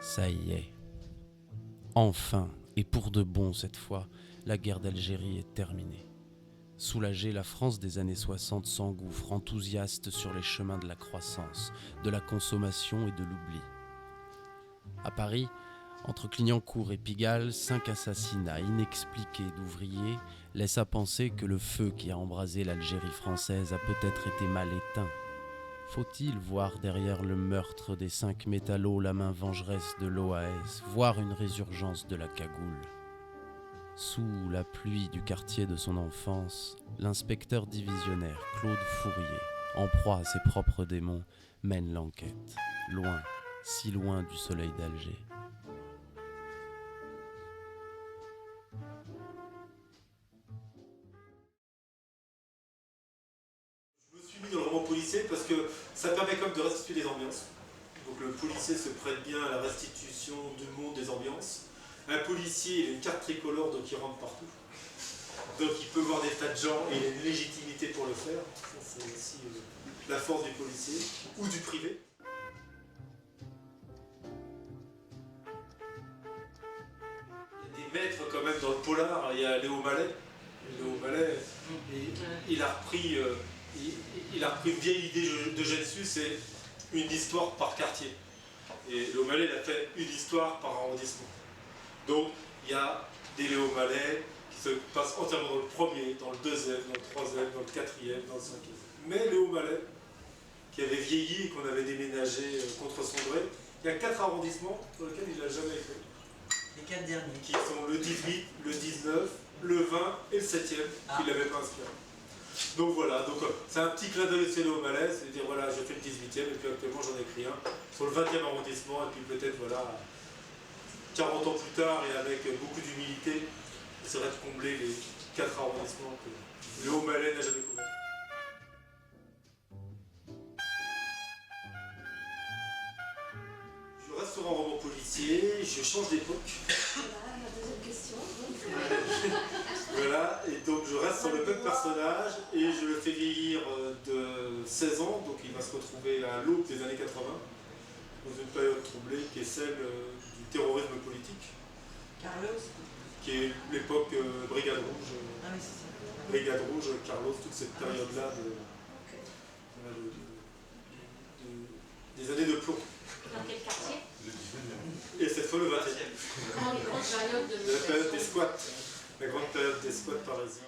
Ça y est. Enfin, et pour de bon cette fois, la guerre d'Algérie est terminée. Soulagée, la France des années 60 s'engouffre enthousiaste sur les chemins de la croissance, de la consommation et de l'oubli. À Paris, entre Clignancourt et Pigalle, 5 assassinats inexpliqués d'ouvriers laissent à penser que le feu qui a embrasé l'Algérie française a peut-être été mal éteint. Faut-il voir derrière le meurtre des 5 métallos la main vengeresse de l'OAS, voir une résurgence de la cagoule? Sous la pluie du quartier de son enfance, l'inspecteur divisionnaire Claude Fourier, en proie à ses propres démons, mène l'enquête, loin, si loin du soleil d'Alger. Je me suis mis dans le roman policier parce que ça permet quand même de restituer des ambiances. Donc le policier se prête bien à la restitution du monde des ambiances. Un policier, il a une carte tricolore, donc il rentre partout. Donc il peut voir des tas de gens et il a une légitimité pour le faire. Ça, c'est aussi la force du policier ou du privé. Il y a des maîtres quand même dans le polar. Il y a Léo Mallet. Léo Mallet, il a repris une vieille idée de Gensu, c'est une histoire par quartier. Et Léo Mallet, il a fait une histoire par arrondissement. Donc, il y a des Léo Mallet qui se passent entièrement dans le premier, dans le deuxième, dans le troisième, dans le quatrième, dans le cinquième. Mais Léo Mallet, qui avait vieilli et qu'on avait déménagé contre son gré, il y a 4 arrondissements dans lesquels il n'a jamais été. Les 4 derniers. Qui sont le 18, le 19, le 20 et le 7e, qu'il n'avait pas inspiré. Donc voilà, c'est un petit clin d'œil au Malais, c'est de dire voilà, j'ai fait le 18e et puis actuellement j'en ai écrit un sur le 20e arrondissement et puis peut-être voilà, 40 ans plus tard et avec beaucoup d'humilité, il serait de combler les 4 arrondissements que le Haut-Malais n'a jamais couvert. Je reste sur un roman policier, je change d'époque. Voilà, ma deuxième question. Voilà, et donc je reste sur le même personnage et je le fais vieillir de 16 ans, donc il va se retrouver à l'aube des années 80, dans une période troublée qui est celle du terrorisme politique. Carlos. Qui est l'époque Brigade Rouge. Ah oui, c'est ça. Brigade Rouge, Carlos, toute cette période-là des années de plomb. Dans quel quartier? Et cette fois le 20e. Dans les grandes périodes de La période des squats, la grande période des squats parisiens.